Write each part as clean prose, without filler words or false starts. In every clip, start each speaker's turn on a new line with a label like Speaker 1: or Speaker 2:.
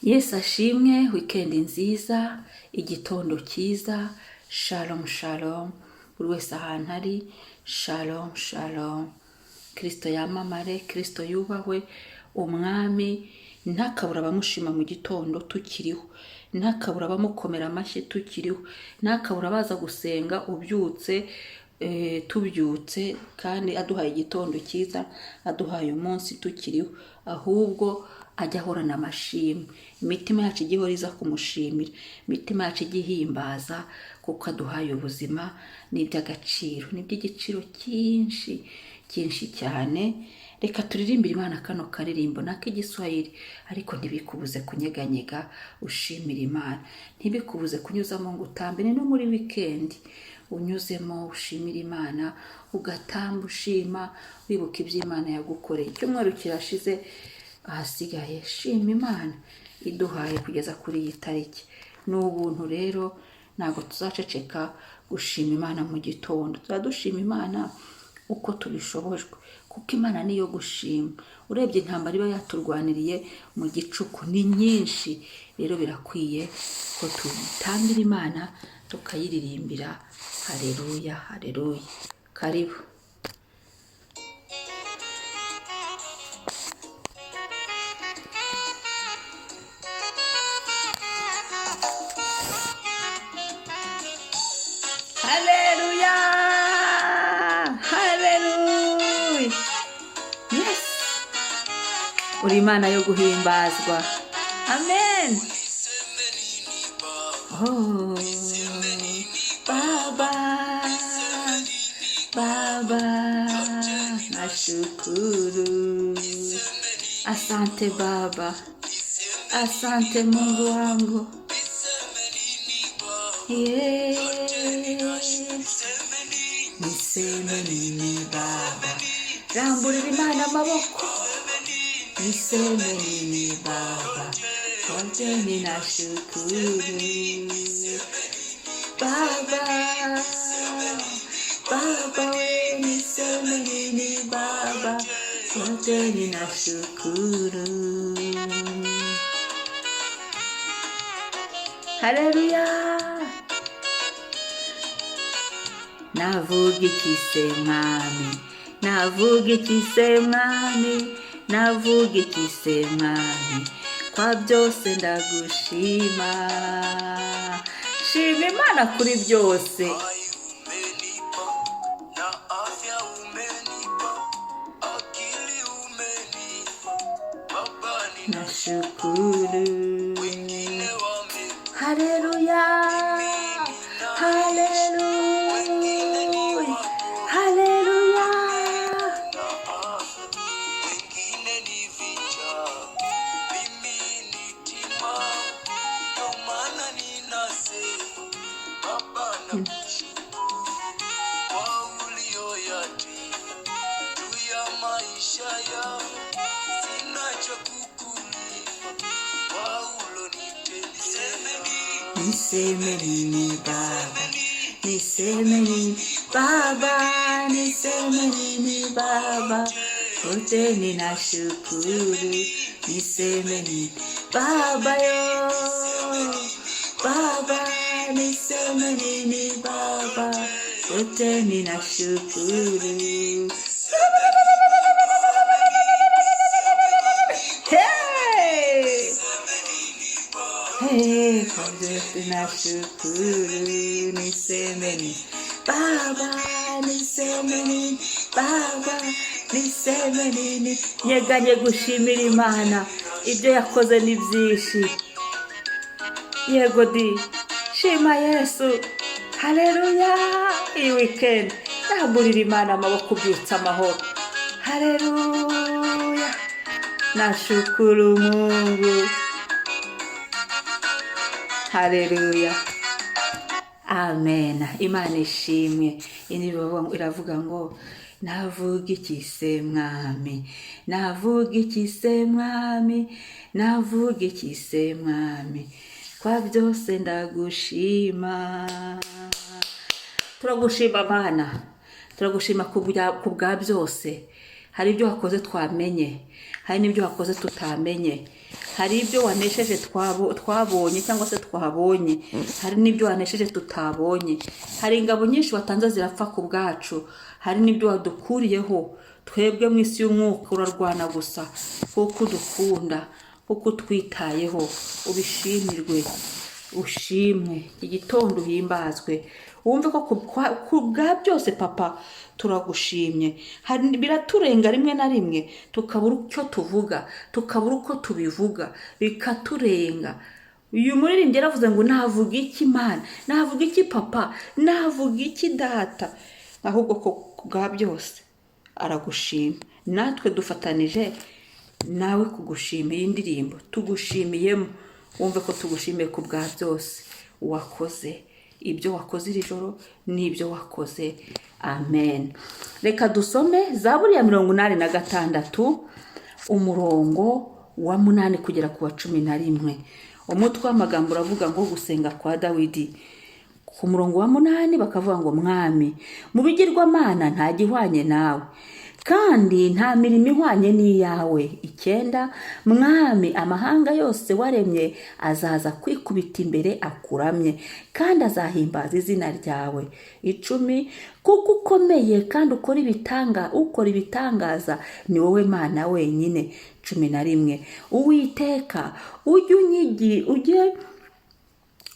Speaker 1: Yesu ashimwe, wikendi nziza, igitondo cyiza, shalom shalom, buri wese ahantu ari, shalom shalom. Kristo yamamare, Kristo yubahwe, umwami ntakabura abamushima mu gitondo tukiriho, ntakabura abamukomera amashyi tukiriho, ntakabura baza gusenga ubyutse, tubyutse kandi aduhaye igitondo cyiza, aduhaye umunsi tukiriho, ahubwo ajya ahorana amashimwe. Imitima yacu ijya ihora iza kumushimira, imitima yacu ijya ihimbaza kuko aduhaye ubuzima n'iby'agaciro, n'iby'igiciro cyinshi cyinshi cyane. Reka turirimbire Imana kano karirimbo n'ak'igiswahili, ariko ntibikubuze kunyeganyega ushimira Imana, ntibikubuze kunyuzamo ngo utambire no muri wikendi unyuzemo ushimira Imana, ugatamba ushima wibuka ibyo Imana yagukoreye. Icyumweru kirashize, ahasigaye shima Imana iduhaye kugeza kuri iyi tariki. Ni ubuntu rero, ntabwo tuzaceceka gushima Imana mu gitondo, turadushima Imana uko tubishobojwe, kuko Imana niyo gushima. Urebye intambara iba yaturwaniriye mu gicuku ni nyinshi, rero birakwiye ko tutambira Imana tukayiririmbira. Haleluya haleluya. Karibu. Haleluya haleluya. Yes, uri Imana yo guhimbazwa. Amen. Oh Baba, Baba, nashukuru. Asante Baba, asante Mungu wangu. Niseme nini Baba, ramburira Imana amaboko. Niseme nini Baba, kote ninashukuru. Baba, Baba we, niseme nini Baba, kote ninashukuru. Haleluya. Navuga iki se mwami, navuga iki se mwami, navuga iki se mwami, kwa byose ndagushima. Shima Imana kuri byose. Nashukuru. Haleluya haleluya haleluya. Niseme nini Baba, niseme nini Baba, niseme nini Baba, kote ninashukuru. Niseme nini Baba yo, Baba, niseme nini Baba, kote ninashukuru. Hey, kote ninashukuru. Niseme nini Baba, niseme nini Baba, niseme nini. Nyeganye gushimira Imana, ibyo yakoze ni byinshi. Yego di, shima Yesu. Haleluya. Iyi weekend ndahamburira Imana amaboko, ubyutse amahoro. Haleluya. Nashukuru Mungu. Haleluya. Amen. Imana ishimwe. Iravuga ngo navuga iki se mwami, navuga iki se mwami, navuga iki se mwami, kwa byose ndagushima. Turagushima Mana, turagushima ku bwa byose. Hari ibyo wakoze twamenye, hari n'ibyo wakoze tutamenye, hari ibyo wanesheje twabonye cyangwa se twabonye, hari n'ibyo wanesheje tutabonye, hari ingabo nyinshi watanze zirapfa ku bwacu, hari n'ibyo wadukuriyeho. Twebwe mu isi y'umwuka urarwana gusa kuko udukunda, kuko utwitayeho. Ubishimirwe, ushimwe, igitondo uhimbazwe, wumve ko ku bwa byose papa turagushimye. Biraturenga rimwe na rimwe tukabura icyo tuvuga, tukabura uko tubivuga, bikaturenga. Uyu muririmbyi yaravuze ngo navuga iki Mana, navuga iki papa, navuga iki data, ahubwo ko bwa byose aragushima. Natwe dufatanije nawe kugushima iyi ndirimbo, tugushimiyemo. Wumve ko tugushimiye ku bwa byose wakoze, ibyo wakoze iri joro n'ibyo wakoze. Amen. Reka dusome Zaburi ya 86 umurongo wa 8 kugera ku wa 11. Umutwe w'amagambo uravuga ngo gusenga kwa Dawidi. Ku murongo wa 8 bakavuga ngo mwami, mu bigirwamana nta gihwanye nawe, kandi nta mirimo ihwanye n'iyawe. 9, mwami, amahanga yose waremye azaza kwikubita imbere akuramye, kandi azahimbaza izina ryawe. 10, kuko ukomeye kandi ukora ibitangaza, ni wowe Mana wenyine. 11, Uwiteka, ujye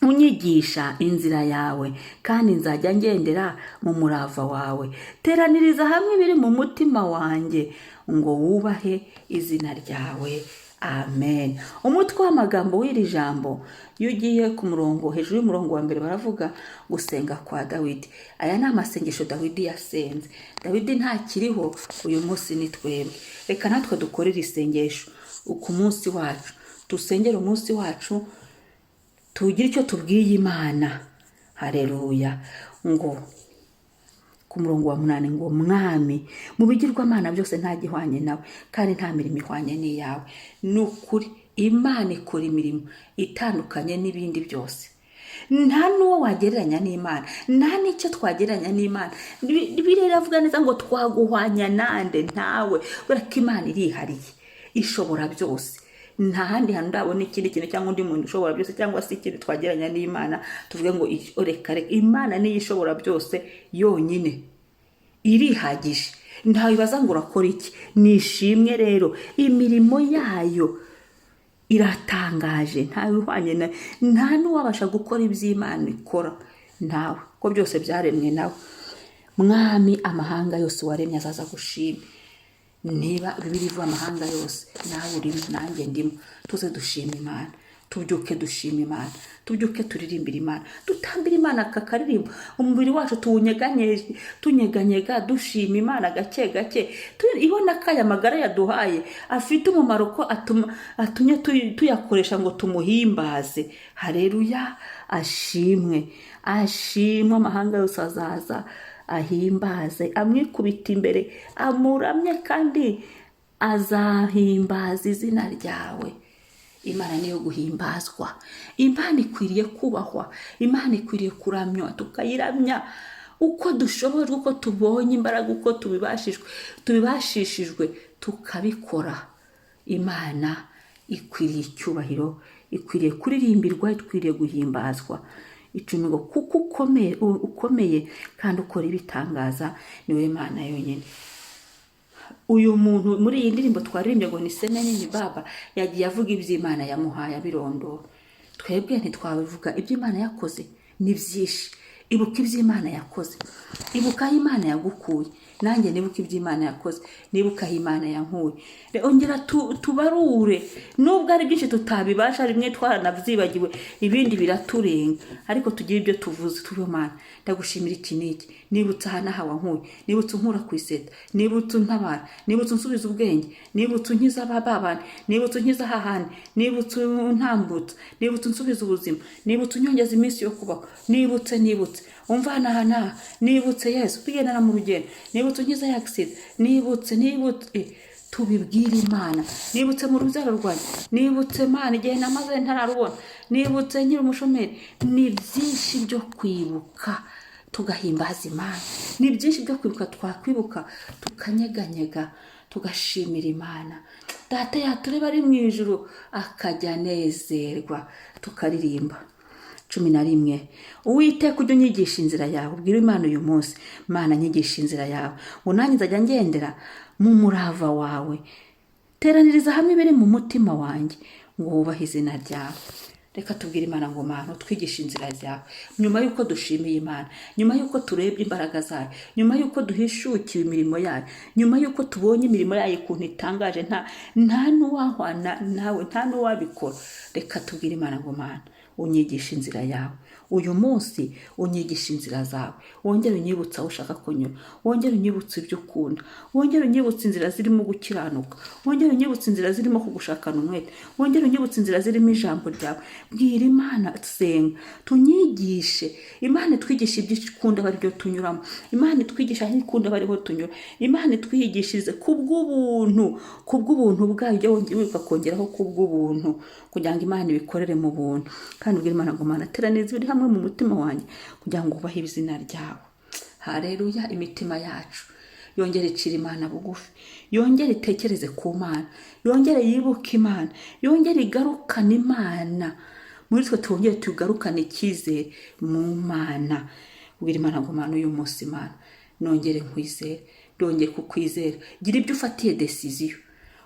Speaker 1: unyigisha inzira yawe, kandi nzajya ngendera mu murava wawe. Teraniriza hamwe ibiri mu mutima wanjye, ngo wubahe izina ryawe. Amen. Umutwe w'amagambo w'iri jambo, iyo ugiye ku murongo, hejuru y'umurongo wa mbere baravuga gusenga kwa Dawidi. Aya ni amasengesho Dawidi yasenze. Dawidi ntakiriho, uyu munsi ni twebwe. Reka natwe dukorere isengesho ku munsi wacu, dusengere umunsi wacu, tugire icyo tubwiye Imana. Haleluya. Ngo ku murongo wa 8 ngo mwami, mu bigirwamana byose nta gihwanye nawe, kandi nta mirimo ihwanye n'iyawe. Nukuri Imana ikora imirimo itandukanye n'ibindi byose. Nta n'uwo wagereranya n'Imana, nta n'icyo twagereranya n'Imana. Bibiliya ivuga neza ngo twaguhwanya nande ntawe, kubera ko Imana irihariye, ishobora byose. Nta handi hantu ndabona ikindi kintu cyangwa undi muntu ushobora byose, cyangwa se ikintu twagereranya n'Imana tuvuge ngo reka. Imana niyo ishobora byose yonyine, irihagije, ntawe bibaza ngo urakora iki. Nishimwe rero, imirimo yayo iratangaje, ntawe uhwanye nawe, nta n'uwabasha gukora iby'Imana ikora, ntawe, ko byose byaremwe nawe. Mwami, amahanga yose waremye azaza gushima. Niba Bibiliya ivuga amahanga yose, nawe urimo, nanjye ndimo. Tuze dushima Imana, tubyuke dushima Imana, tubyuke turirimbira Imana, dutambira Imana aka karirimbo. Umubiri wacu tunyeganyega dushima Imana gake gake, ibona ko aya magara yaduhaye afite umumaro, ko atumye tuyakoresha ngo tumuhimbaze. Haleluya. Ashimwe, amahanga yose azaza ahimbaze, amwikubita imbere, amuramye, kandi azahimbaza izina ryawe. Imana niyo guhimbazwa. Imana ikwiriye kubahwa, Imana ikwiriye kuramywa, tukayiramya uko dushobojwe, uko tubonye imbaraga, uko tubibashishijwe tukabikora. Imana ikwiriye icyubahiro, ikwiriye kuririmbirwa, ikwiriye guhimbazwa. 10 ngo kuko ukomeye kandi ukora ibitangaza, ni wowe Mana yonyine. Uyu muntu muri iyi ndirimbo twaririmbye ngo ni Sena Nini Baba, yagiye avuga iby'Imana yamuhaye abirondora. Twebwe ntitwabivuga iby'Imana yakoze, ni byinshi. Ibuka iby'Imana yakoze, ibuka aho Imana yagukuye. Nanjye nibuka iby'Imana yakoze, nibuka aho Imana yankuye. Ongera tubarure, nubwo ari byinshi tutabibasha, rimwe twaranabyibagiwe, ibindi biraturenga, ariko tugira ibyo tuvuze. Tuve Mana, ndagushimira iki n'iki, nibutse aha n'aha wankuye, nibutse unkura ku iseta, nibutse untabara, nibutse unsubiza ubwenge, nibutse unkiza babana, nibutse unkiza hahandi, nibutse untambutse, nibutse unsubiza ubuzima, nibutse unyongeza iminsi yo kubaho, nibutse umvana aha, nibutse Yesu tugendana mu rugendo, nibutse unkiza yagisida, nibutse tubibwira Imana. Nibutse mu rubyaro rwanjye, nibutse Mana igihe namaze ntararubona, nibutse nkiri umushomeri. Ni byinshi byo kwibuka tugahimbaza Imana, ni byinshi byo kwibuka, twakwibuka tukanyeganyega tugashimira Imana. data yatureba ari mu ijuru akajya anezerwa. Tukaririmba 11. Uwiteka ujye unyigisha inzira yawe. Ubwira Imana uyu munsi, Mana nyigisha inzira yawe, ngo nanjye nzajya ngendera mu murava wawe. Teraniriza hamwe ibiri mu mutima wanjye, ngo wubahe izina ryawe. Reka tubwire Imana ngo Mana twigishe inzira zawe. Nyuma yuko dushimiye Imana, nyuma yuko turebye imbaraga zayo, nyuma yuko duhishukiwe imirimo yayo, nyuma yuko tubonye imirimo yayo ukuntu itangaje, nta n'uwahwana nawe, nta n'uwabikora. Reka tubwire Imana ngo Mana unyigisha inzira yawe. Uyu munsi unyigisha inzira zawe, wongere unyibutsa aho ushaka kunyura, wongere unyibutsa ibyo ukunda, wongere unyibutsa inzira zirimo gukiranuka, wongere unyibutsa inzira zirimo kugushakana umwete, wongere unyibutsa inzira zirimo ijambo ryawe. Bwira Imana, senga tunyigishe. Imana twigisha ibyo ukunda bari byo tunyuramo, Imana twigisha aho ikunda bariho tunyura, Imana twigishirize kubw'ubuntu bwayo, wongere ukakongeraho kubw'ubuntu, kugira ngo Imana ibikorere mu buntu. Kandi ubwira Imana ngo Mana teraniriza ibiri hamwe mu mutima wanjye, kugira ngo ubahe izina ryawe. Haleluya. Imitima yacu yongere icira Imana bugufi, yongere itekereze ku Mana, yongere yibuke Imana, yongere igarukane Imana muri twe, twongere tugarukane icyizere mu Mana. Ubwira Imana ngo Mana uyu munsi Mana nongere nkwizere, ndongeye kukwizera, gira ibyo ufatiye decision.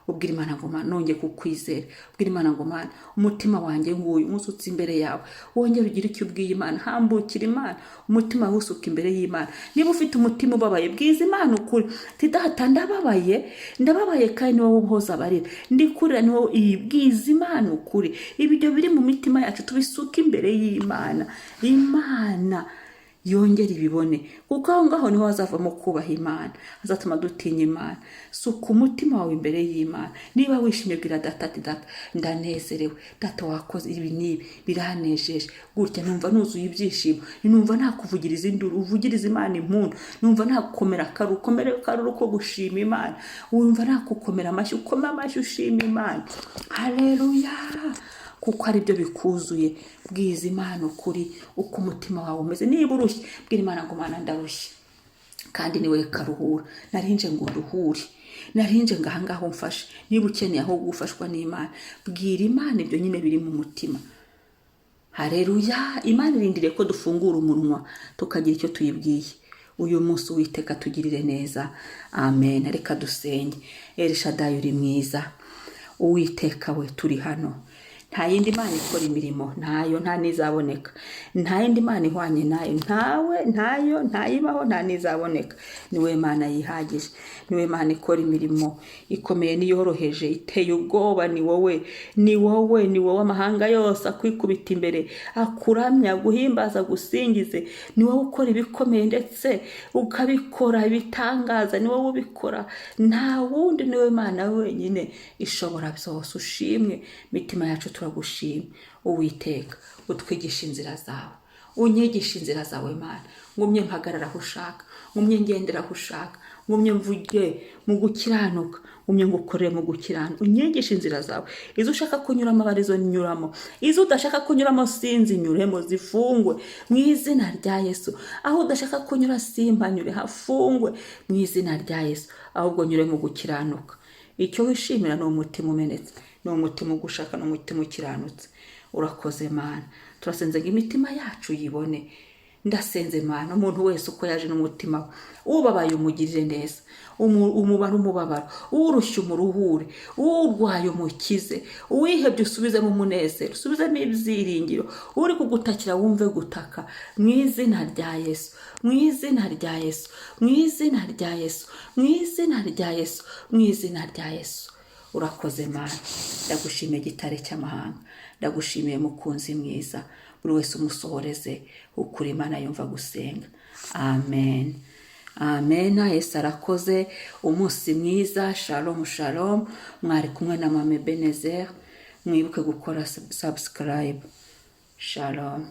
Speaker 1: Ubwira Imana ngo Mana nongeye kukwizera. Ubwira Imana ngo Mana umutima wanjye nguyu umusutse imbere yawe, wongere ugire icyo ubwiye Imana. Hambukira Imana, umutima wusuka imbere y'Imana. Niba ufite umutima ubabaye, bwiza Imana ukuri, ati data ndababaye kandi ni wowe uhoza abarira, ndikurira ni wowe. Ibwiza Imana ukuri, ibyo biri mu mitima yacu tubisuka imbere y'Imana. Imana yongere ibibone, kuko aho ngaho niho hazavamo kubaha Imana, hazatuma dutinya Imana. Suka umutima wawe imbere y'Imana. Niba wishimye bwira data ati data ndanezerewe, data wakoze ibi n'ibi biranejeje, gutya numva nuzuye ibyishimo, numva nakuvugiriza induru, uvugiriza Imana impundu, numva nakukomera akaruru ko gushima Imana, wumva nakukomera amashyi, ukoma amashyi ushima Imana. Haleluya. Kuko ari byo bikuzuye. Bwiza Imana ukuri uko umutima wawe umeze. Niba urushye, bwira Imana ngo Mana ndarushye, kandi niwe karuhura. Narinje ngo uruhure, narinje ngo ahangaha umfashe. Niba ukeneye aho gufashwa n'Imana, bwira Imana ibyo nyine biri mu mutima. Haleluya. Imana irindiriye ko dufungura umunwa tukagira icyo tuyibwiye. Uyu munsi Uwiteka tugirire neza. Amen. Reka dusenge. El Shaddai uri mwiza, Uwiteka we turi hano. Nta yindi Mana ikora imirimo, ntayo, nta nizaboneka. Nta yindi Mana ihwanye nayo, ntayo, ntayibaho, nta nizaboneka. Niwe Mana yihagije, niwe Mana ikora imirimo ikomeye niyoroheje, iteye ubwoba. Ni wowe amahanga yose akwikubita imbere, akuramya, guhimbaza, gusingize. Ni wowe ukora ibikomeye ndetse ukabikora ibitangaza, ni wowe ubikora. Nta wundi, niwe Mana wenyine ishobora byose. Ushimwe. Mitima yacu turagushima Uwiteka, utwigisha inzira zawe, unyigisha inzira zawe Mana. Ngumye mpagarara aho ushaka, ngumye ngendera aho ushaka, ngumye mvuge mu gukiranuka, ngumye ngukorere mu gukiranuka. Unyigisha inzira zawe, izo ushaka kunyuramo abarizo nyuramo, izo udashaka kunyuramo sinzinyuremo, zifungwe mu izina rya Yesu. Aho udashaka kunyura simpanyure, hafungwe mu izina rya Yesu, ahubwo nyure mu gukiranuka. Icyo wishimira ni umutima umenetse, ni umutima ugushaka, ni umutima ukiranutse. Urakoze Mana. Turasenze ngo imitima yacu yibone. Ndasenze Mana umuntu wese uko yaje n'umutima we, ubabaye umugirire neza, umubabaro, urushye umuruhure, urwaye umukize, uwihebye usubizemo umunezero, usubizemo ibyiringiro, uri kugutakira wumve gutaka. Mu izina rya Yesu, mu izina rya Yesu, mu izina rya Yesu, mu izina rya Yesu, mu izina rya Yesu. Urakoze Mana. Ndagushimiye gitare cy'amahanga, ndagushimiye mukunzi mwiza. Buri wese umusohoreze ukuri Imana yumva gusenga. Amen. Amen. Yesu arakoze. Umunsi mwiza. Shalom shalom. Mwari kumwe na Mama Ebenezer. Mwibuke gukora subscribe. Shalom.